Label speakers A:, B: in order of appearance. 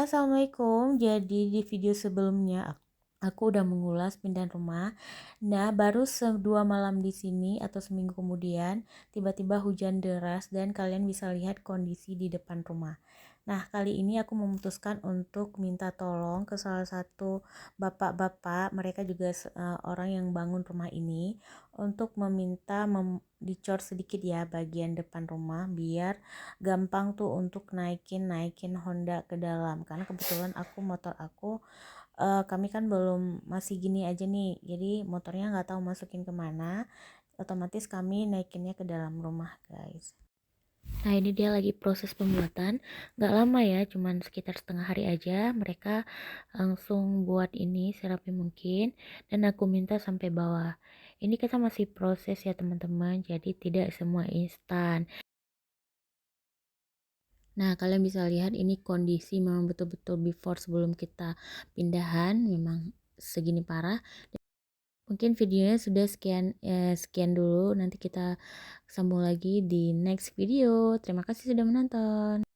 A: Assalamualaikum. Jadi di video sebelumnya aku udah mengulas pindahan rumah. Nah, baru 2 malam di sini atau seminggu kemudian tiba-tiba hujan deras dan kalian bisa lihat kondisi di depan rumah. Nah, kali ini aku memutuskan untuk minta tolong ke salah satu bapak-bapak, mereka juga orang yang bangun rumah ini, untuk meminta dicor sedikit ya bagian depan rumah biar gampang tuh untuk naikin Honda ke dalam, karena kebetulan motor aku kami kan belum, masih gini aja nih, jadi motornya nggak tahu masukin kemana, otomatis kami naikinnya ke dalam rumah guys. Nah, ini dia lagi proses pembuatan, nggak lama ya, cuman sekitar setengah hari aja mereka langsung buat ini serapi mungkin, dan aku minta sampai bawah. Ini kita masih proses ya teman-teman, jadi tidak semua instan. Nah, kalian bisa lihat ini kondisi memang betul-betul before sebelum kita pindahan, memang segini parah. Mungkin videonya sudah sekian dulu, nanti kita sambung lagi di next video. Terima kasih sudah menonton.